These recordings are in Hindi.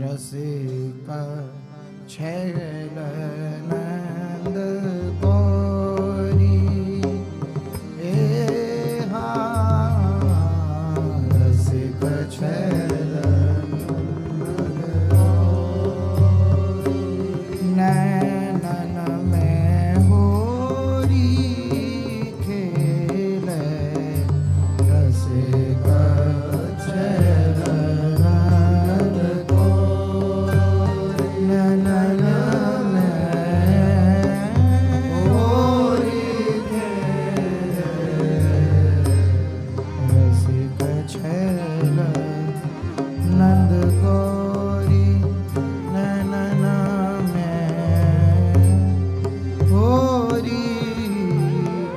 रसिक छैल नंद गौरी रसिक छैल नैनन में होरी खेल रसिक छैल नंद गौरी नैनन में होरी खेल रसिक छैल नंद गौरी नैनन में होरी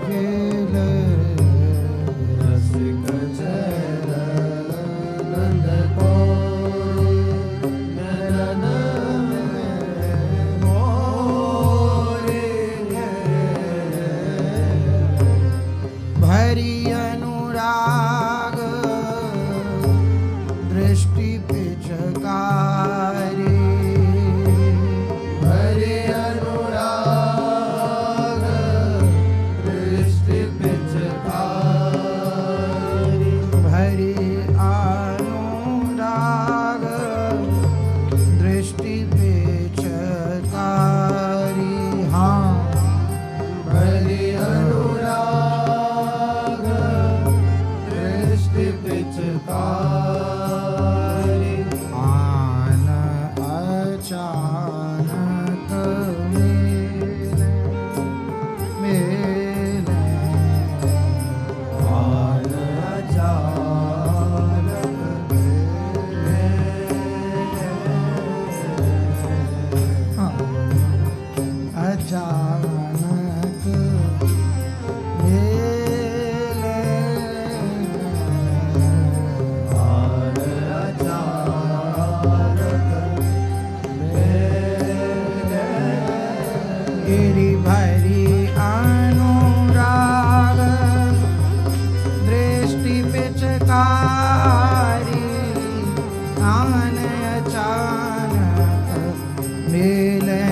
खेल रसिक छैल नंद गौरी नैनन में होरी खेल भरी अनुराग दृष्टि पिचकारी भरी अनुराग दृष्टि पिचकारी भरी अनुराग दृष्टि पिचकारी हाँ भरी अनुराग दृष्टि पिचकारी आन अचानक मेले आन अचानक अचानक मेले आन अचानक मेले गिरि भरी अनुराग दृष्टि पिचकारी आन अचानक मिले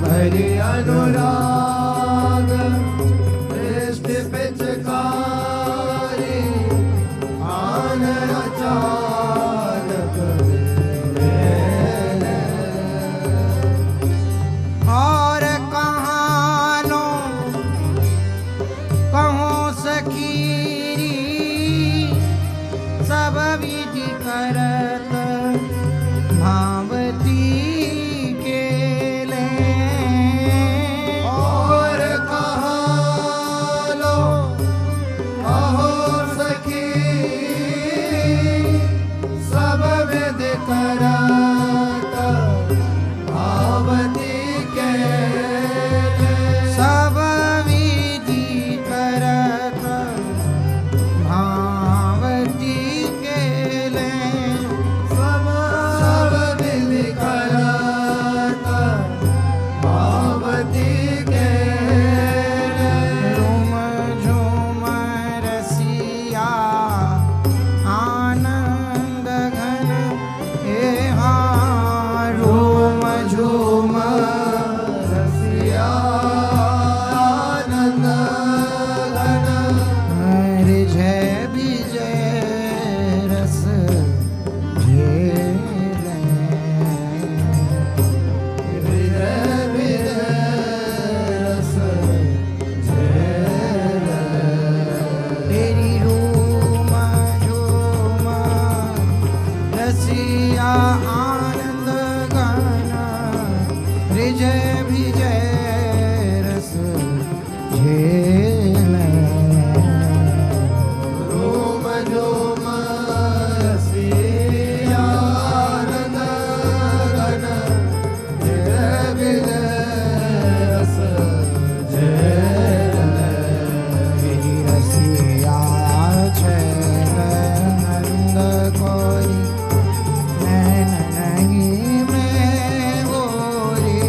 भरी अनुराग दृष्टि पिचकारी आन अचानक मिले और कहाँ लो कहो सखीरी सब विधि करत भावती के ले और कहाँ लो कहो सखी सब विधि करत भावती के सब विधि करत भावती के ले सब विधि करत भावती के ले झूम झूम रसिया आनंद घन हे हाँ झूम झूम रसिया आनंद घन रिझे विजय रस झेले रिझे विजय रस झेले तेरी रूम झूम रसिया आनंद घन रिझे विजय रस झेले रूम झूम रसिया आनंद घन रिझे विजय रस झेले तेरी रसिया छैल नंद गौरी नैनन में होरी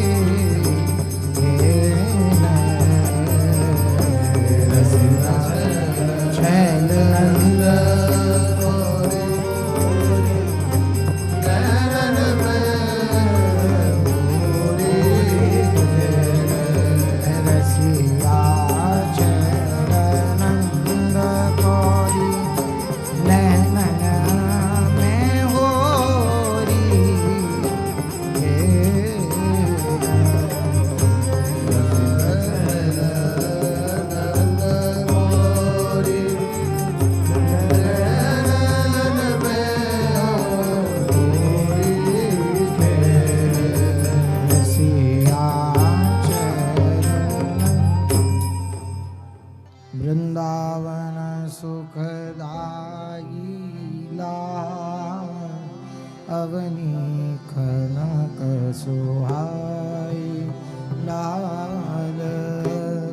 अवनी खनक सुहाई लाल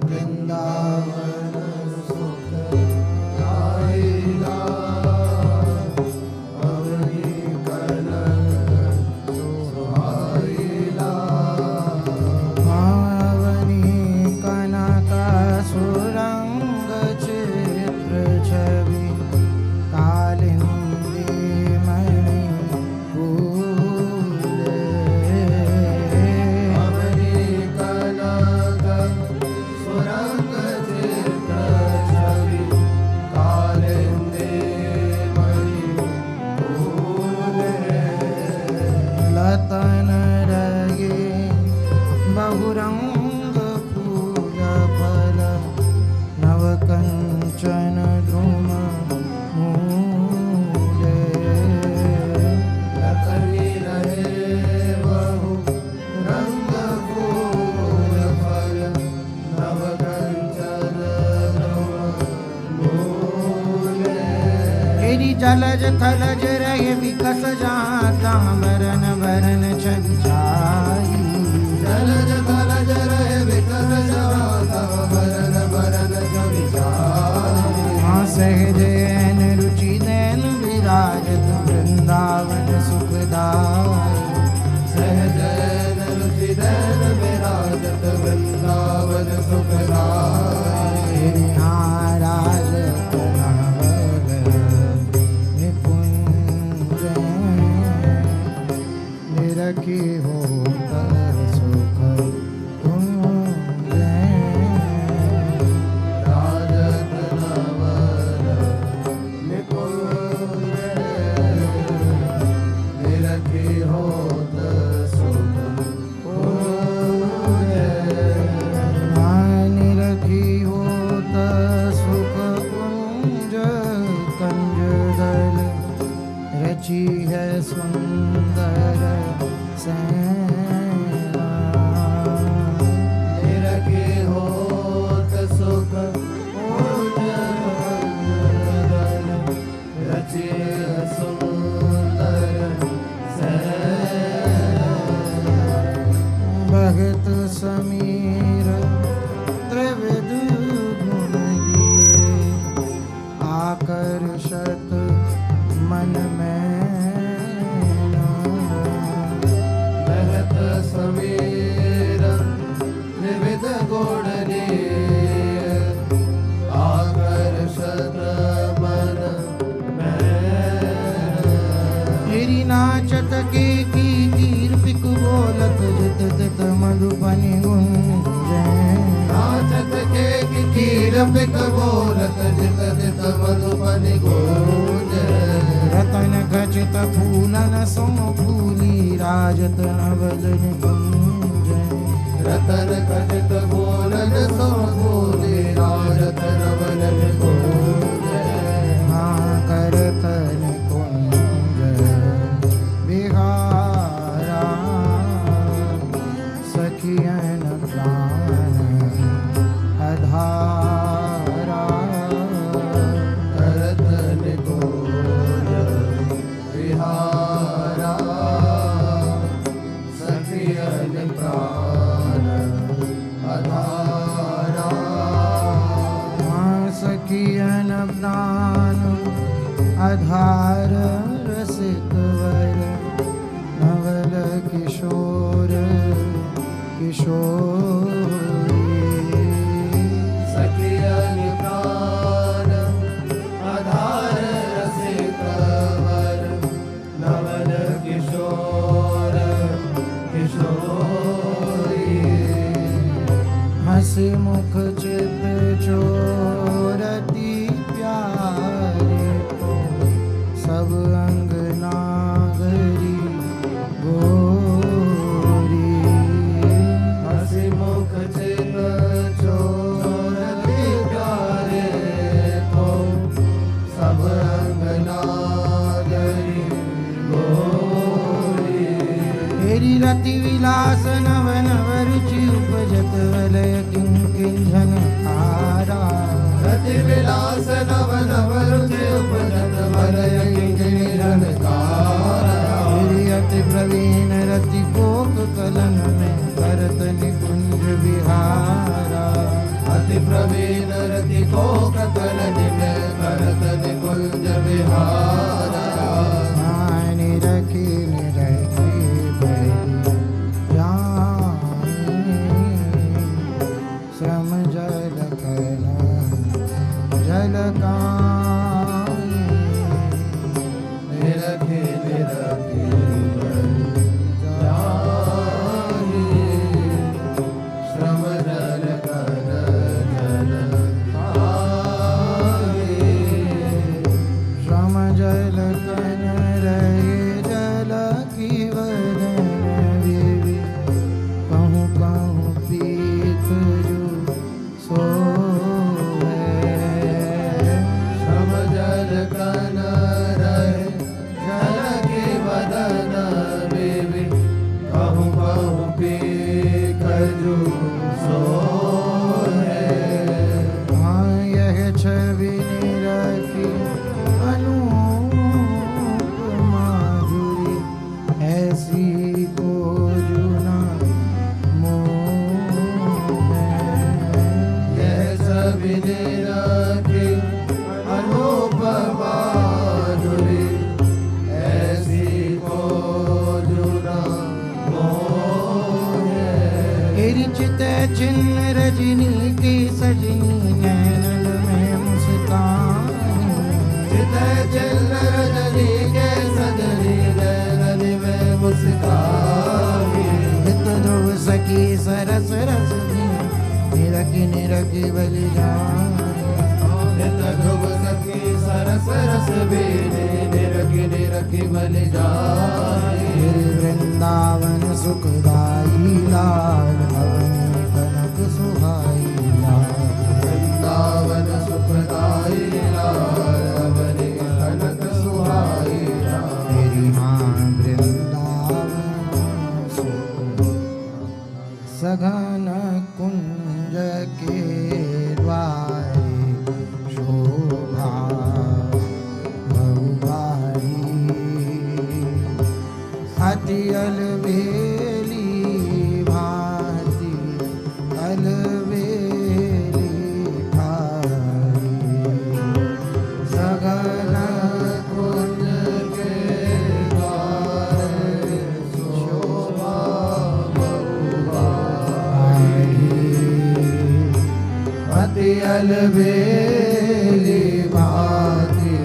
वृंदावन सुख गाई लाल अवनी खनक सुहाई लाल अवनी कनक सुरंग चित्र छवि कालिंदी मणि फूले अवनी कनक सुरंग चित्र छवि कालिंदी मणि फूले लतन रगे बहुरंग फूल फल नव कंचन ध्रुम मूले लतनी रहे बहु रंग फूल फल नव कंचन ध्रुम मूले तेरी जलज थलज रहे विकस जाता वरन वरन छवि छाई जलज थलज रहे विकस जाता वरन वरन छवि छाई सहजैन रुचि नैन विराजत वृंदावन सुखदाई सहजैन रुचि नैन विराजत वृंदावन सुखदाई राजत नवल निकुंज निरखी हो सुख कुंज राजत नवल निकुंज निरखी होत सुख कुंज निरखी होत सुख कुंज कंज दल रची है सुंदर सैना निरखी होत सुख कुंज दल रची है सुंदर सैना भगत समीर त्रिविध गुण लिए आकर्षत मन में भगत समीर त्रिविध गुण लिए आकर्षत मन में तेरी नाचत के की कीर पिक बोलत जित जित मधुबनी गुंजे नाचत के की कीर पिक बोलत जित जित मधुबनी गुंजे रतन खचित फूलन सोम फूली राजत नवल निकुंज रतन खचित फूलन सोम फूली राजत नवल निकुंज हाँ करत निकुंज बिहारा सखियन प्राण अधारा करत निकुंज विहारा सखियन प्राण अधारा सखियन प्राण आधार रसिक वर नवल किशोर किशोरी सखियन प्राण आधार रसिक वर नवल किशोर किशोरी हंसी मुख चित चोरती प्यारे को सब अंग नागरी गोरी हंसी मुख चित चोरती प्यारे को सब अंग नागरी गोरी तेरी रति विलास नव नव रुचि उपजत वलय किंकिंझन हारा रति विलास नव नव रुचि उपजत वलय किंकिंझन हारा तेरी अति प्रवीण रति कोक कलन में करत निकुंज विहारा। अति प्रवीण रति कोक कलन में करत निकुंज विहारा। निरखी निरखी बलि जानी श्रम जल कन जल कानी। निरखी निरखी बलि जानी श्रम जल कन जल कानी। श्रम जल कन रहे जल की वदन देवी। कहूँ कहूँ पीत जो सो श्रम जल कन रहे जल की वदन बेबी। कहूँ कहूँ पी खजू सो है। हाँ यह छवि निरखी अनूप माधुरी ऐसी को जुना मोह यह सभी निरखी अनूप माधुरी ऐसी को जुना मोह है। चित चिन्ह रजनी की सजनी नैनन में मुस्कान। चित चिल रजनी के सजनी नैनन में मुस्कानी। हित ध्रुव सखी सरस रस निरखी निरखी बलि जानी। नित ध्रुव सखी सरस रस बीने निरखी निरखी बलि जानी। वृंदावन सुखदाई लाल अवनी कनक सुहाई लाल। वृंदावन सुखदाई लाल अवनी कनक सुहाई लाल। तेरी माँ वृंदावन सुख सघन कुंज के द्वारे शोभा बहुबारी। अति अलबेली भांति अलबेली भारी। सघन कुंज के द्वारे शोभा बहुबारी। अति अलबेली भांति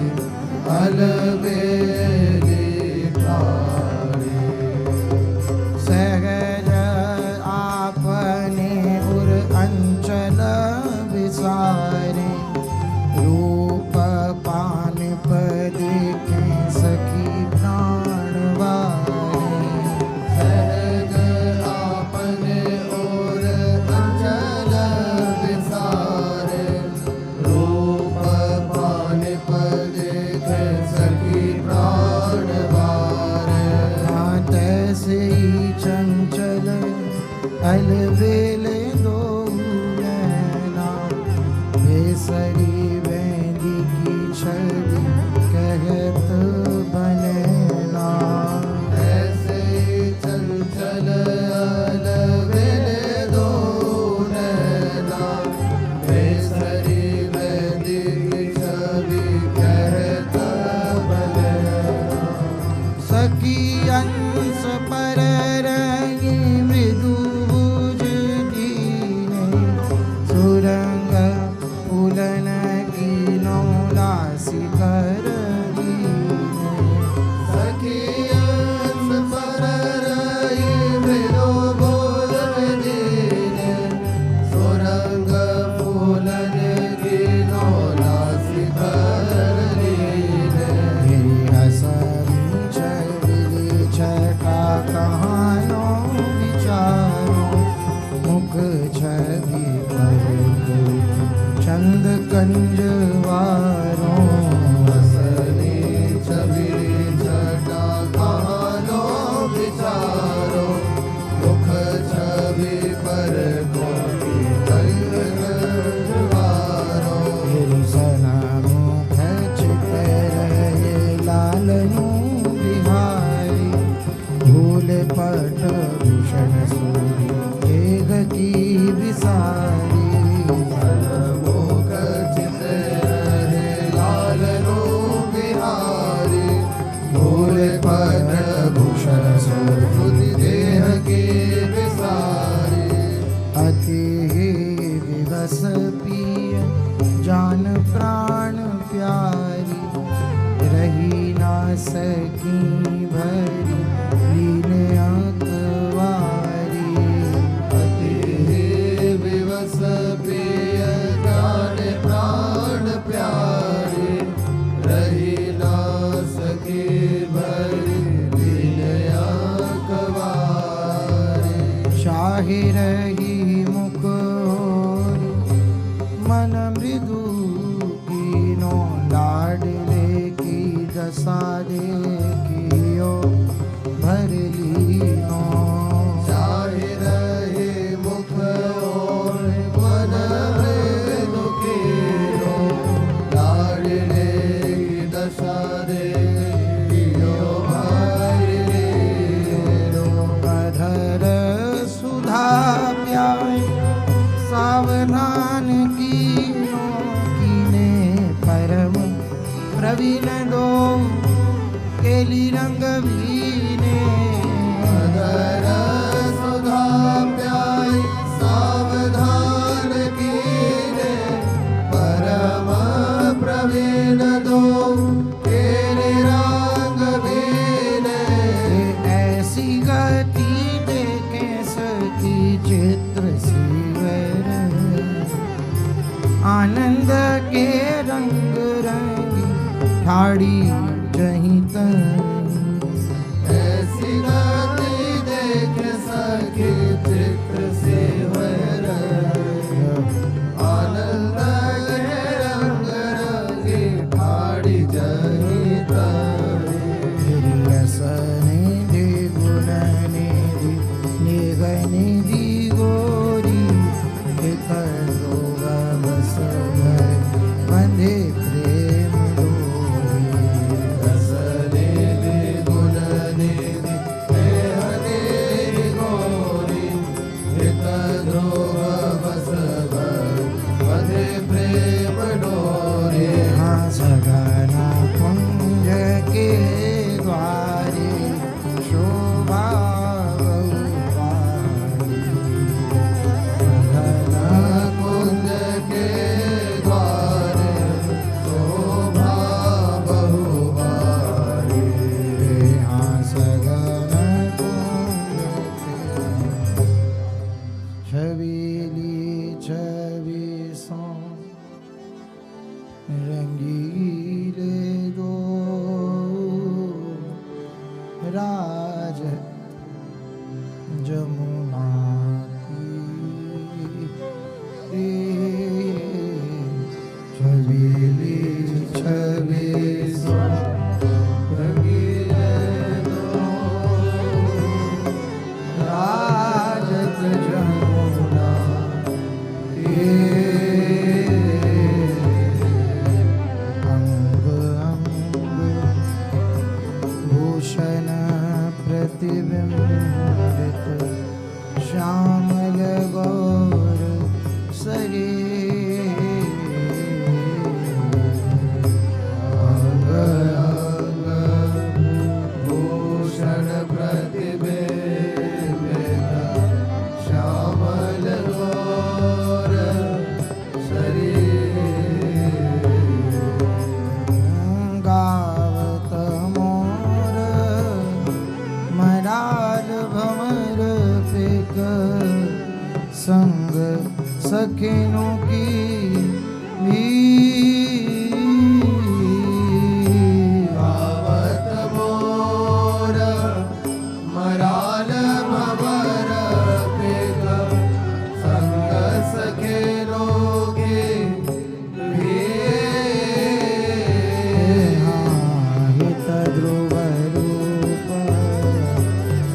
अलबेली भारी। सहज आपने उर अंचल विसारे। रूप पान पर देखें सखी प्राण वारे। सहज आपने और अंचल विसारे। रूप पान पर देखे सखी प्राण वारे। तैसे ही चंचल अलबेले दो नैना। बेसरी बेंदी की छवि कहत बनेना। ऐसे चंचल अलबेले दो नैना। बेसरी बेंदी की छवि कहत बनेना। सखी अंश पर रही मृदु भुज पट भूषण सूरी तेग की विसारी मोख चित रहे लालनो बिहारी भोले पट भूषण सूरी देह की विसारी अति विवस पिय जान प्राण प्यारी रही ना सकी भरी लीन अकवारी अति विवस प्रिय जान प्राण प्यारे रही ना सके भरी लीलया कवारे शाही रही मुख ओरी मन मृदु कीनो लाडले की दशा देखियो भर लीनो चाहे रहे मुख और मन मृदु कीनो लाडले की दशा देखियो भर लीनो अधर सुधा प्याय सावधान कीनो कीने परम प्रवीण दो केली रंग भीने अधर सुधा प्याय सावधान कीने परम प्रवीण दो केले रंग बीने ऐसी गति देखे सकी चित्र सीवर आनंद के रंग रंगी ठाड़ी जहीं तहीं ऐसी गति देख सके चित्र सेवर आनंद के रंग रंगे ठाड़ी जनित रस निधि गुण निधि निग निधि गोरी हित लोग बस भय बंधे प्रेम डोरी रस निधि गुण निधि देह निधि गौरी हित ध्रुव बस भय बंधे प्रेम डोरी हाँ सगना कुंज के द्वारे शोभा बहुपारी सगना कुंज के द्वारे शोभा बहुबारी हाँ सगना कुंज के छबीली छवि सो रंगीले दो राज जमुना की छबीली छवि सो रंगीले दो राजत जमुना अंग अंग भूषण प्रतिबिंबित श्यामल गौर सरे अंग अंग भूषण प्रतिबिंबित श्यामल गौर शरीर गावत मोर मराल भमर पेक संग सखिनों की भी गावत मोर मराल भवर पेग संग सखे लोगे हित ध्रुव रूप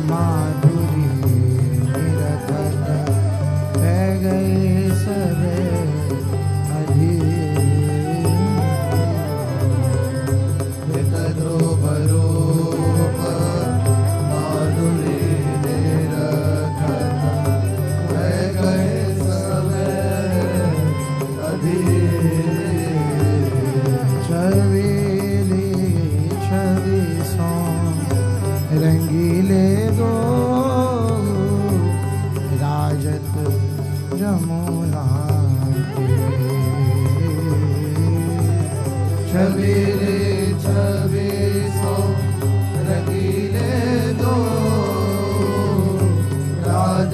माधुरी निरखत बह गए सबे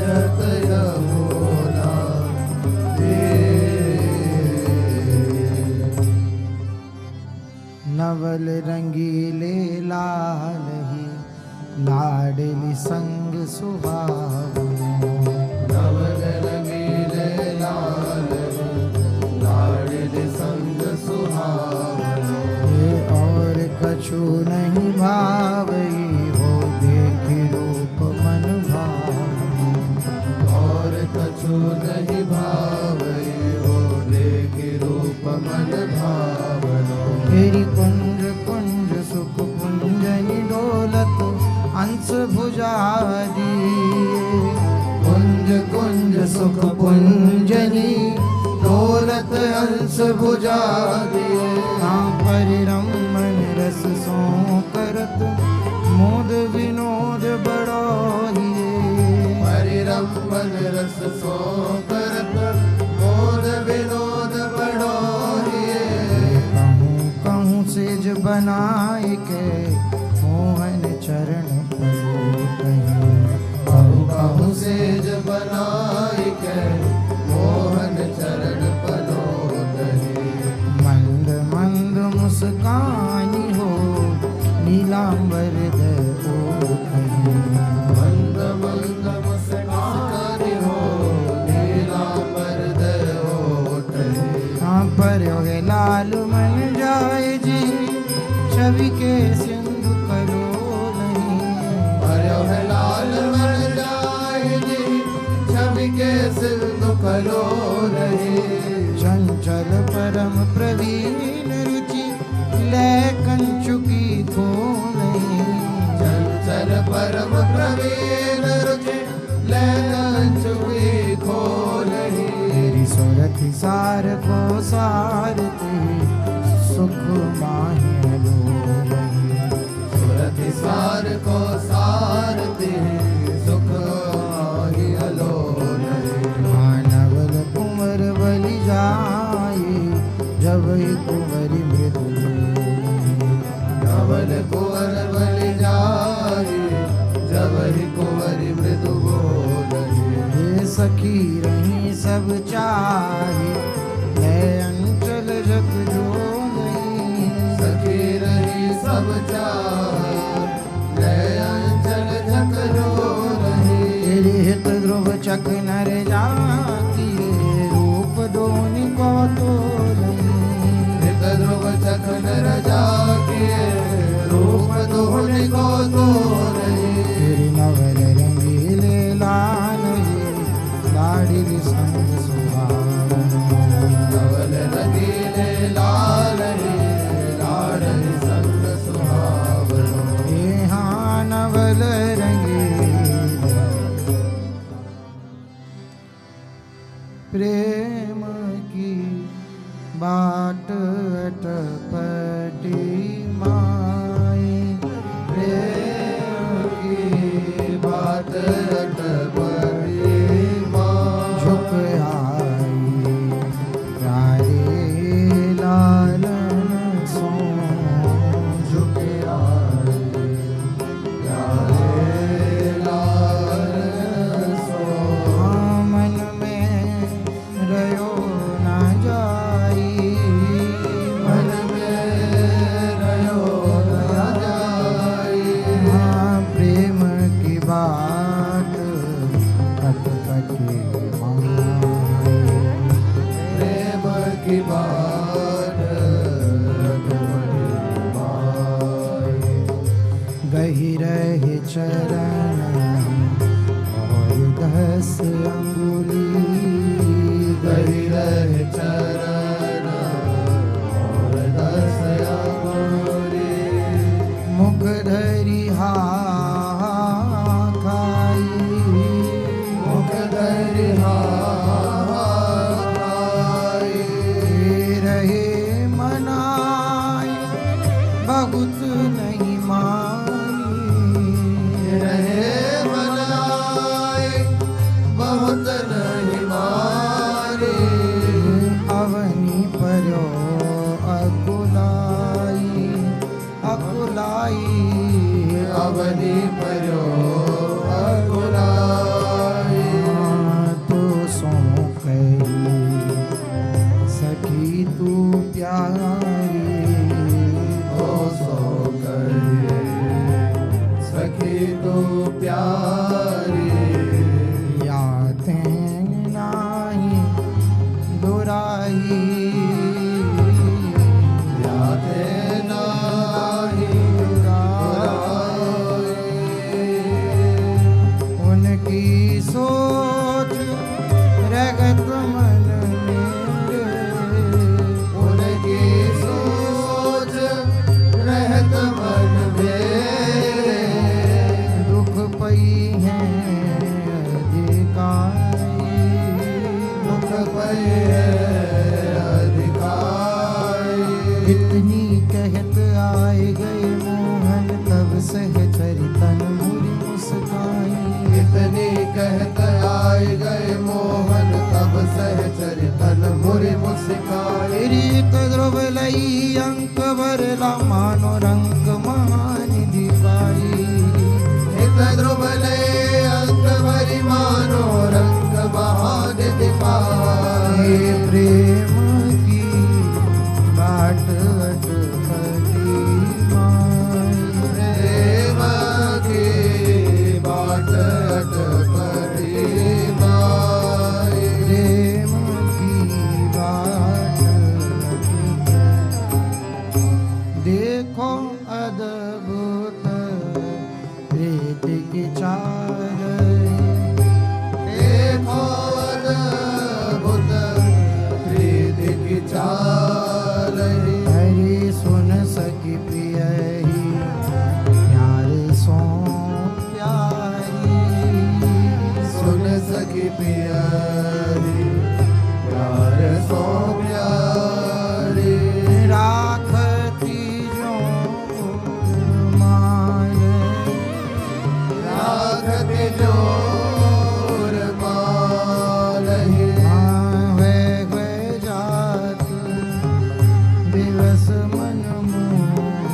भरत यमुना दे। नवल रंगीले लाल ही लाडली संग सुहावनो। नवल रंगीले लाल लाडली संग सुहावनो। ये और कछु नहीं भावई हो देखी रूप मन भावनो। और कछु नहीं भावई हो देखी रूप मन भावनो। तेरी कुंज कुंज सुख कुंजनि डोलत अंश भुजा दिए। कुंज कुंज सुख कुंजनी दौलत अंश भुजा दिए। हाँ परिरमन रस सो करत मोद विनोद बढ़ोहिए। परिरमन रस सो करत मोद विनोद बढ़ोहिए। कहूँ कहूँ सेज बनाए के मोहन चरण पलोटहि। कहूँ कहूँ सेज बनाई के मोहन चरण पलोटहि। मंद मंद मुस्कानी हो नीलांबर दोटहि। मंद मंद मुस्कानी हो नीलांबर दयोटहि। हाँ पर है लाल मन जाए जी छवि के सिंधु करो नहीं। पर्यो है लाल मन जाए जी छवि के सिंधु कलो रहे। चंचल परम प्रवीण रुचि लय कंचुकी को नहीं। चंचल परम प्रवीण रुचि लैन चुकी खोलहि। तेरी सुरति सार को सारते सुख माहि लोलहि। सुरति सार को सारते सुख माहि अलोलहि। मानवल कुंवर बलि जाए जब कुंवरी मृदु लोलहि। नवल कुंवर बलि जाए जब ही कुंवरी मृदु बोलहि। हे सखी रही सब चाहे है अंचल जग जो नहीं। सखी रही सब चाहे लय अंचल झक जो रही। तेरे हित ध्रुव चक नर जाती रूप दोनि को तो नहीं। हित ध्रुव चक नर जाके रूप दोहनि को तो नहीं। तेरी नवल रंगीले लाल लाडली संग सुहावनो। नवल रंगीले लाल लाडली संग सुहावनो। हे हाँ नवल रंगीले प्रेम की बाट अटपटी माई। प्रेम की बात अटपटी माँ। झुक आई प्यारे लालन सो। झुक आई प्यारे लाल सो। हाँ मन में रयो ना जाई। मन में रयो न जाई। हाँ प्रेम की बात अटपटी माई। प्रेम की बात अटपटी माई। गही रहे चरण और 10 अंगुली। गही रहे चरण और 10 अंगुली। मुख धरी हा खाई। मुख धरि खाई। रहे मनाई बहुत नहीं माई। रहे मनाई बहुत नहीं प्यारी याते नाही दुराई याते नाही दुराई उनकी सोच रगत मन मेरे उनकी सोच रहत मन मेरे दुख पई है अधिकारी दुख पए अधिकारी इतनी कहत आए गए मोहन तब सहचर तन मुरी मुस्काई इतनी कहत आए गए मोहन तब सहचर तन मुरि मुस्काई रीत ध्रुव लई अंक भरला मानो रंग महानिधि पाई हित ध्रुव ले अंक भरि मानो रंग महानिधि पाई ये प्रेम की बाट अटपटी माई प्रेम की बाट अटपटी माई प्रेम की बाट अटपटी। देखो अद्भुत प्रीत की चाल देखो अद्भुत प्रीति की चाल हरि सुन सकी प्रिय ही प्यार सो प्यारी सुन सकी प्यारी प्यार सो प्यारी राखती जो माय राखति जोर मालहि वे जात दिवस मन मोह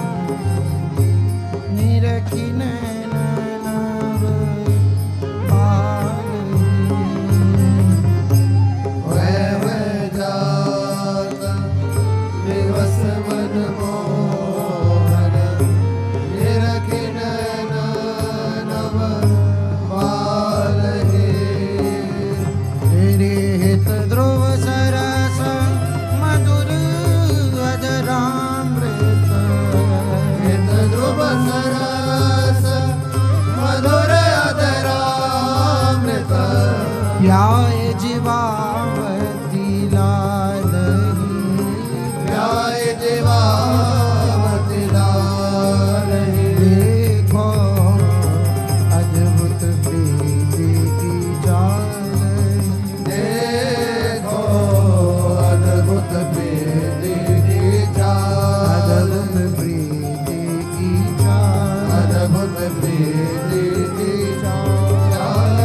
निरखी नैन नव वह जात दिवस मन मोहन निरखि नैन नव बालहि तेरे हित ध्रुव सरस मधुर अजरामृत हित ध्रुव सरस मधुर अधरामृत प्याय जीवावती लालही प्याय जीवावति लालहि देखो अद्भुत प्रीति की चाल देखो अद्भुत प्रीति की चाल अद्भुत प्रीति की चाल अद्भुत प्रीति की चाल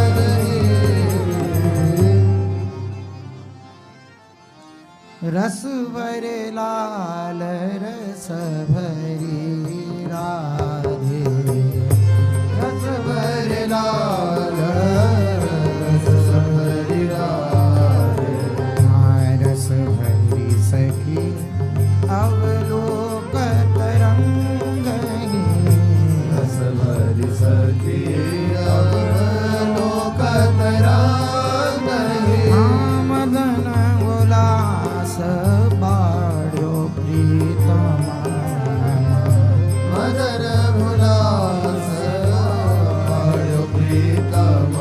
रस भरे लाल रस भरी राधे रस भरि लाल रस भरि राधे रस भरी सखी अवलोक तरंग रस भरि सखी अवलोक तरांगहि मदन उल्लास बाढ़ो प्रीतम मदन भुलास पायो प्रीतम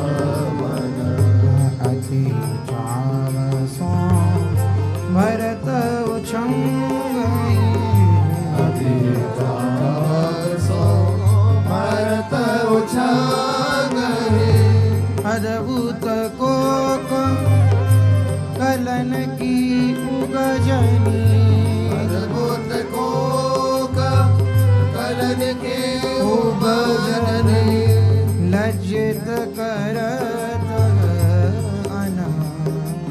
मन अति चाव सो भरत उछंग अति चासो भरत उछांगहि अद्भुत कोक कलन की उगजनी अद्भुत कोक कलन के उबजनी लज्जित करत अनंग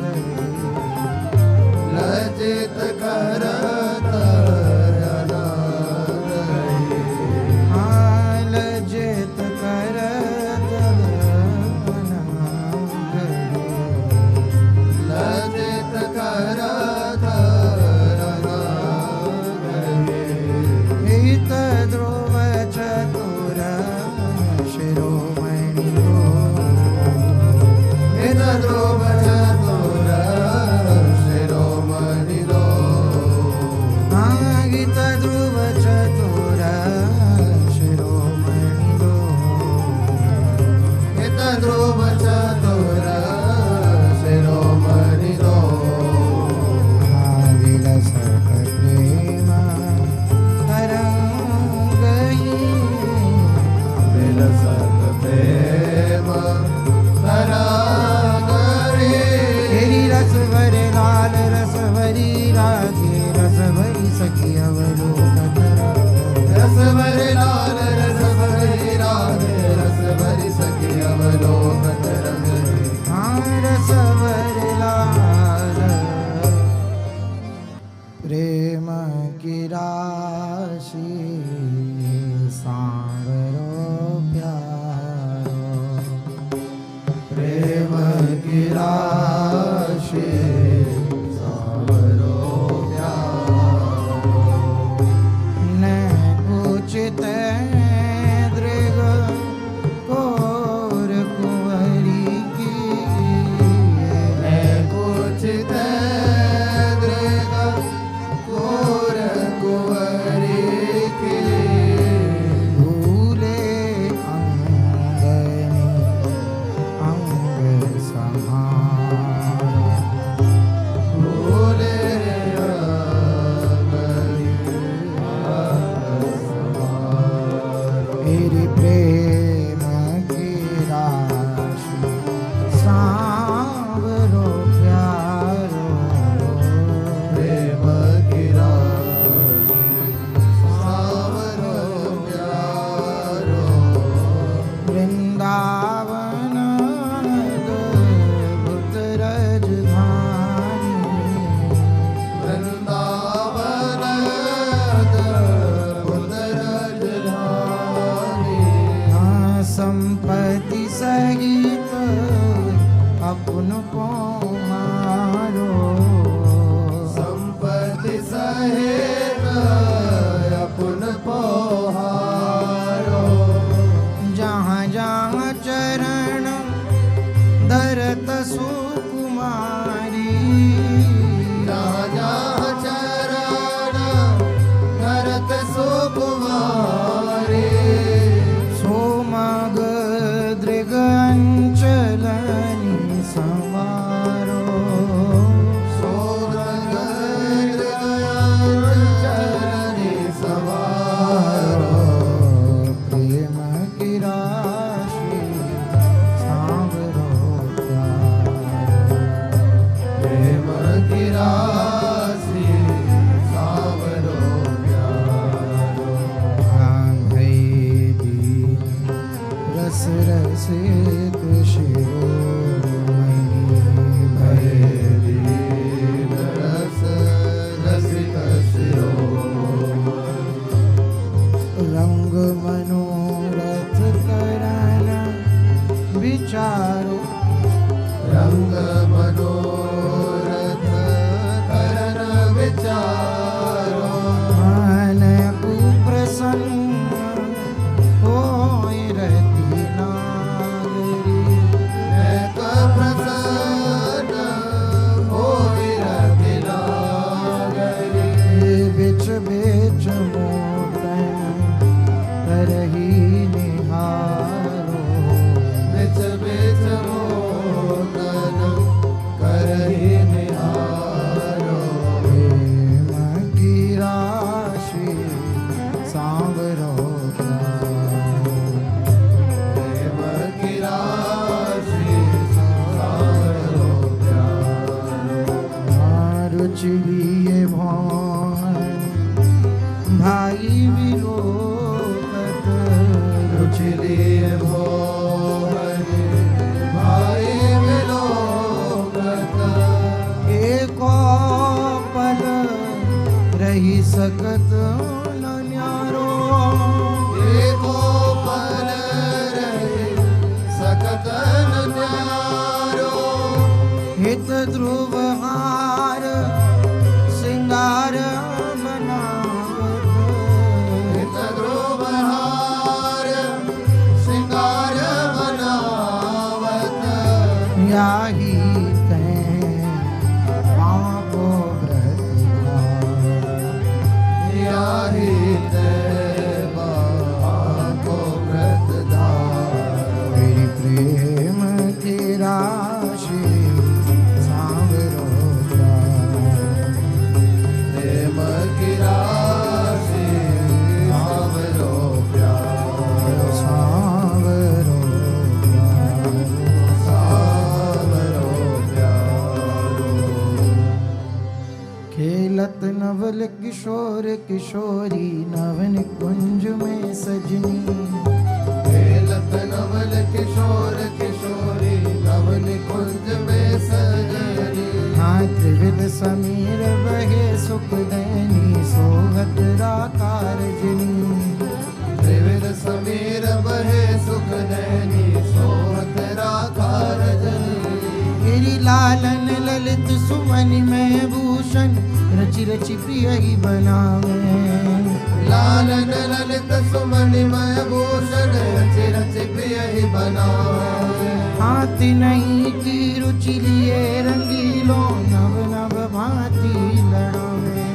लज्जित करत अनादरि लज्जित करत अनंग लज्जित करत अनादरि हित ध्रुव चतुर शिरोमणि ध्रुव चतुर शिरोमणि दो विलसत प्रेम तरंग ही विलसत प्रेम तरंग तेरी रस भरे लाल रस भरी राधे रस भरी सखी अवलोकन रस भरे लाल रस भरी राधे रस भरी सखी अवलोकन रंग हाँ रस भरे लाल प्रेम की राशि सांवरो प्यारो प्रेम की राशि सांवरो प्यारो न उचित दृग कोर कुंवरी की कुचित दृग कोर कुंवरी की भूले अंगनी अंग सहार भूले मेरी प्रेम की राशि सांवरो प्यारो प्रेम की राशि सांवरो प्यारो वृंदावन अद्भुत राजधानी वृंदावन अद्भुत राजधानी हाँ संपत्ति सहित अपन को मारो संपत्ति सहित अपन पोहारो जहाँ जहाँ चरण धरत सुकुमारी जहाँ जहाँ चरण धरत सुकुमारी सोमग दृगंचलनि संवारो सोमगंचलनि सवारो प्रेम की राशि सांवरो प्यारो प्रेम की राशि सांवरो प्यारो भई दीन रस रसित शिरोमणि भय दीन रस रसिक शिरोमणि रंग मनोरथ करन विचारो रंग मनोरथ करन विचारो मन कुप्रसन्न होय रति नागरी एक प्रसन्न होई रति नागरी बिच बिच मोटन करही निहारो बिच बिच मोदन करहि निहारो प्रेम की राशि सांवरो प्यारो प्रेम की राशि सांवरो प्यारो रुचि लिए भवन भाई विलोकत रुचि लिए भोहन भाई विलोकत एको पल रही सकत न न्यारो एको पल रहे सकत न न्यारो हित ध्रुव हार सिंगार बनावत हित ध्रुव हार सिंगार बनावत याही तैं पापो व्रत याहि देवा को व्रत धार तेरी प्रेम नवल किशोर किशोरी नवन कुंज में सजनी खेलत नवल किशोर किशोरी नवन कुंज में सजनी हाँ त्रिविध समीर बहे सुखदैनी सोहत राकारजनी त्रिविध समीर बहे सुखदैनी सोहत राकारजनी गिरि लालन ललित सुमनि में भूषण रचि रचि प्रिय ही बनावे लालन ललित सुमनि मय भूषण रचि रचि प्रिय ही बनावे हाथ नहीं की रुचि लिए रंगीलो नव नव भांति लड़ावे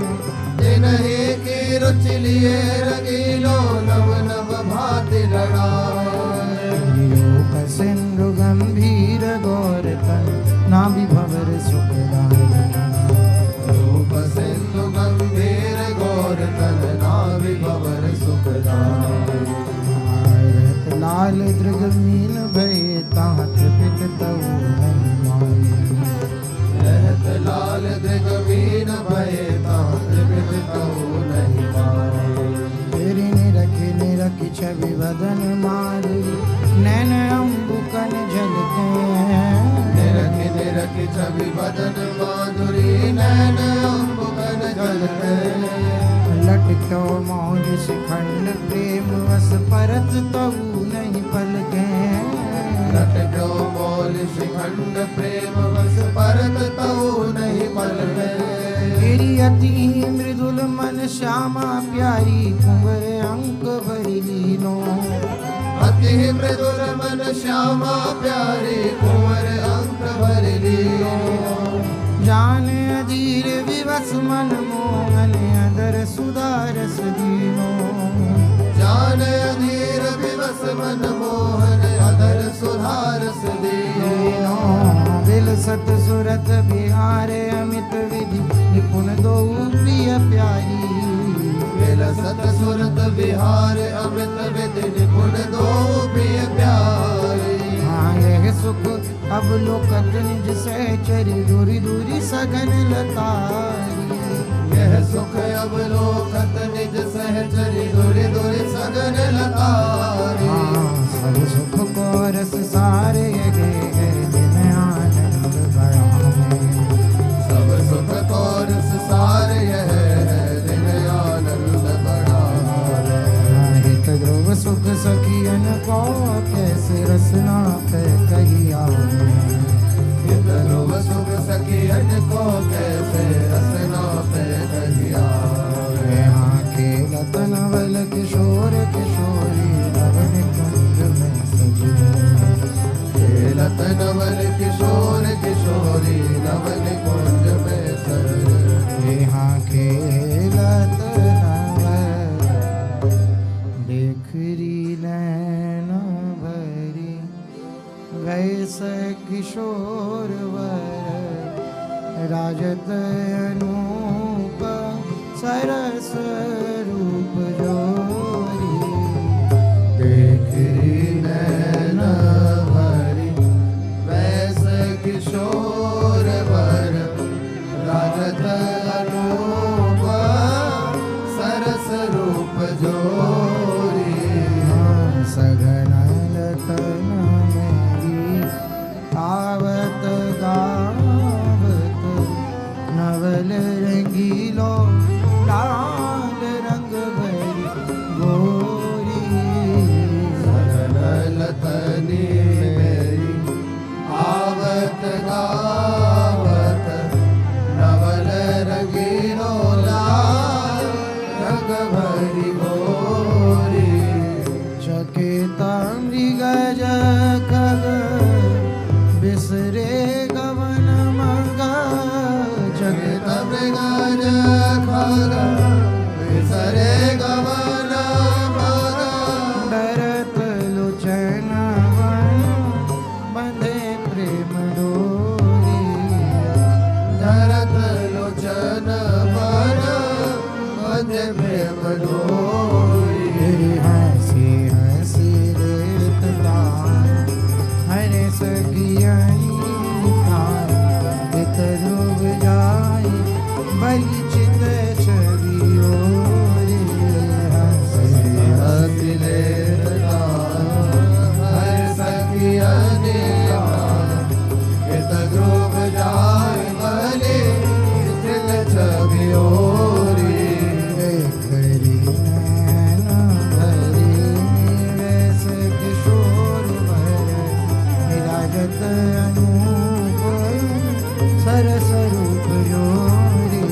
जिन्हीं की रुचि लिए रंगीलो नव नव भांति लड़ावे योग सिंधु गंभीर गौर तन नाभि भवर सुखदायी रूप सिंधु गंभीर गौर तन नाभि भवर सुखदायी लाल दृगमीन भय तात पित तऊ नहीं माने रहत लाल दृगमीन भय तात पित तऊ नहीं माने तेरी निरखी छवि बदन मारी नैन अम्बुकन झलके निरखी छवि बदन माधुरी नैन अम्बुकन झलके लटक्यो मौज शिखंड प्रेम वस परत तऊ नहीं पलके लटक्यो मौल शिखंड प्रेम वस परत तऊ नहीं पलके तेरी अति मृदुल मन श्यामा प्यारी कुंवर अंक भरी लीनो अति मृदुल मन श्यामा प्यारी कुंवर अंक भर लियो जान अधीर विवस मन मोहन अदर सुधारस दीनो जान अधीर विवस मन मोहन अधर सुधारस दियो बिलसत सुरत बिहार अमित विधि निपुण दो प्रिय प्यारी बिलसत सुरत बिहार अमित विधि निपुण दो प्रिय प्यारी हाँ यह सुख अब लोकत निज सहचरी दूरी दूरी सघन लतारी यह सुख अब लोकत निज सहचरी दूरी दूरी सघन लतारी हाँ सब सुख को रस सारे गे है दिन आनंद बढ़ावे सब सुख को रस सार यह है दिन आनंद बढ़ावे हित ध्रुव सुख सखियन को कैसे रसना पे कहिया हित ध्रुव सुख सखियन को कैसे रसना पे कहिया यहाँ खेलत नवल किशोर किशोरी नवन कुंज में सजनी खेलत नवल किशोर किशोरी नवन कुंज में सजनी यहाँ खेलत नवल देखरी नैन भरी वैस किशोर वर राजत अनूप सरस रूप जोरी देखरी नैन भरी वैस किशोर वर राजत अनूप सरस रूप जोरी सघन लतन मेरी आवत गावत नवल रंगीलो लाल रंग भरी गोरी सघन लतनी मेरी आवत गावत नवल रंगीलो लाल रंग भरी गोरी चकेता मृगज खग बिसरे गवन मग जगत मृगज खग विसरे गवन मग डरत लोचन वन बंधे प्रेम डोरी धरत लोचन वन बंधे प्रेम डोरी हंसी हंसी रेत दान हरे सगियनी तार इत ध्रुव जाई बलि चित ध्रुव जाय भले चित छवि ओरी खरी नैन भरी वैस किशोर भर विराजत अनूप सरस रूप जोरी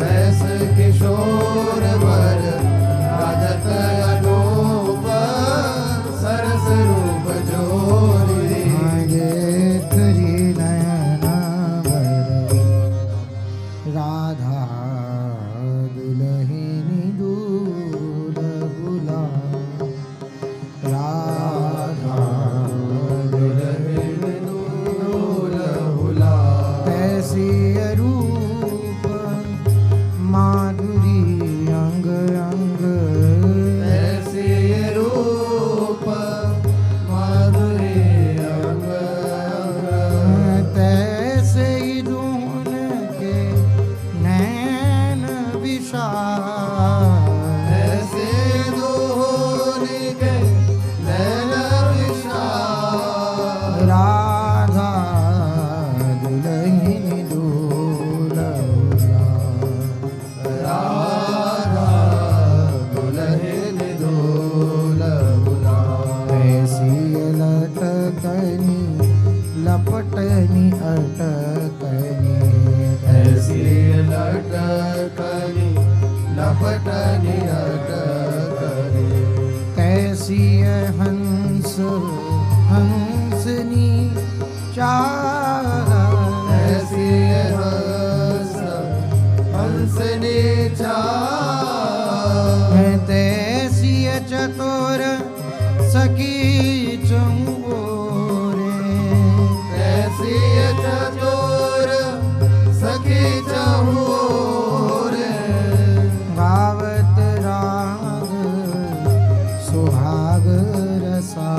वैस किशोर भर राजत अनूप सरस रूप जोरी आगे खरी नयन भर राधा दुलहिनी दूर बुला राधा दुलहिन दूर बुला कैसी रूप माधुरी अंग अंग ऐसी रूप माधुरी अंग तैसे ही दून के नैन विशाल ऐसे दोहरी के नैन विशाल राधा दुलहिनी दूल्हा राधा दुलहिन दूल्हा ऐसी लटकनी लपटनी अटकनी ऐसी लटकनी लपटनी अटकनी कैसी हंस हंसनी चाल ऐसी हंस हंसनी चाल तैसी चतुर सखी चंगोरे ऐसी चतुर सखी चहूरे गावत राग सुहाग रसा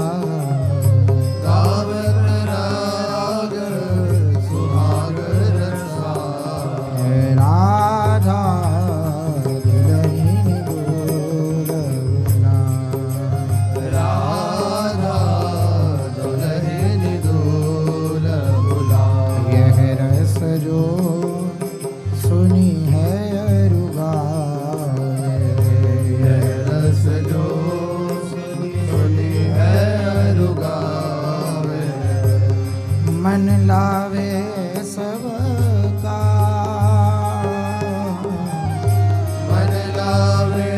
गावत राग सुहाग रसा राधा दुलहिनी दूल्हा राधा दुलहिन दूल्हा यह रस जो सुनी है अरुगाए यह रस जो सुनी है रुगावे मन लावे सबका मन लावे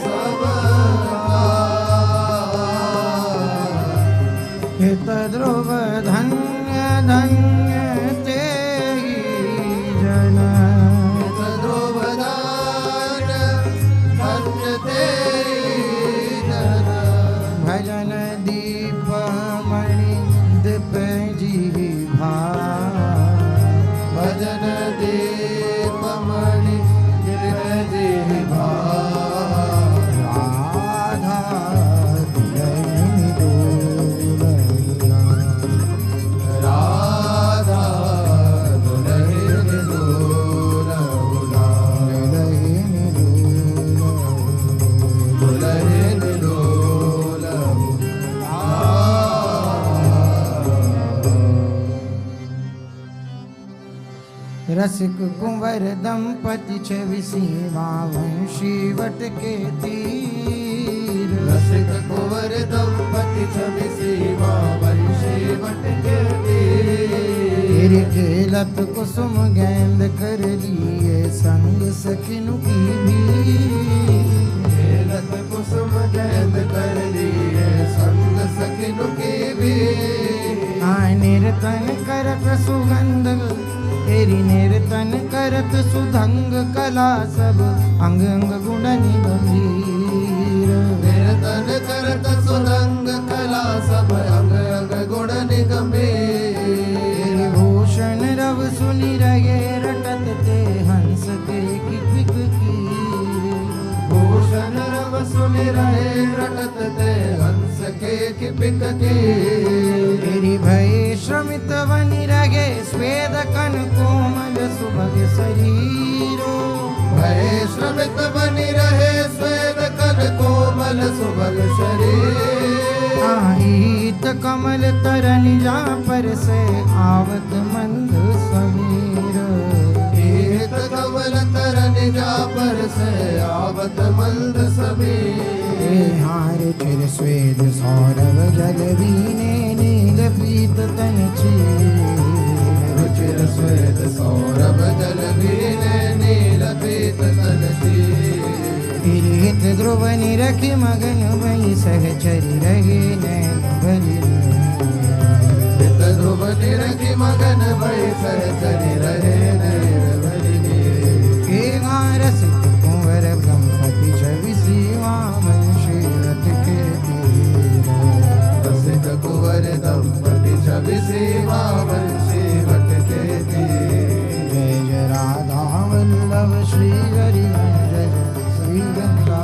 सबका हित ध्रुव धन्य धन्य तेहि जन ध्रुव दान धन्य तेरी जन भजन दीप मणि दीप जीभा भजन दीप मणि जिह्वा राधा दुलहिनी दूल्हा राधा दुलहिन दूल्हा दुलहिनी दूल्हा दुलहिन दूल्हा रसिक कुंवर दंपति छवि सीमा वंशी वट के तीर रसिक कुंवर दंपति छवि सीमा वंशी वट के तीर खेलत कुसुम गेंद कर लिए संग सखिनु की भी खेलत कुसुम गेंद कर लिए संग सखिन की भी निर्तन करत सुगंध तेरी निर्तन करत सुधंग कला सब अंग अंग गुणनि गंभीर निर्तन करत सुरंग कला सब अंग अंग गुण निगंभीर भूषण रव सुनि रहे रटत ते हंस के किक की भूषण रव सुनि रहे रटत ते हंस के किपिक की तेरी भय श्रमित वनि रगे स्वेद कन कोमल सुभग शरीरो भय श्रमित बनि रहे स्वेद कन मन कोमल सुबल शरीर आईत कमल तरन जा पर से आवत मंद समीर ईत कमल तरन जा पर से आवत मंद समीर हार चिर स्वेद सौरभ जल वीने नील पीत तन चीर चिर स्वेद सौरभ जल वीने नील पीत तन चीर हित ध्रुव निरखि मगन वही सहचरी रहे नैन भरी हित ध्रुव निरखि मगन वही सहचरी रहे नैन भरी हे गारस कुंवर ब्रह्मपति छवि सीवा वंशीरथ के तीर प्रसिद्ध कुंवर दंपति छवि सीमा वंशीरथ के तीर जय जय राधा वल्लभ श्री हरि जय जय श्री गंगा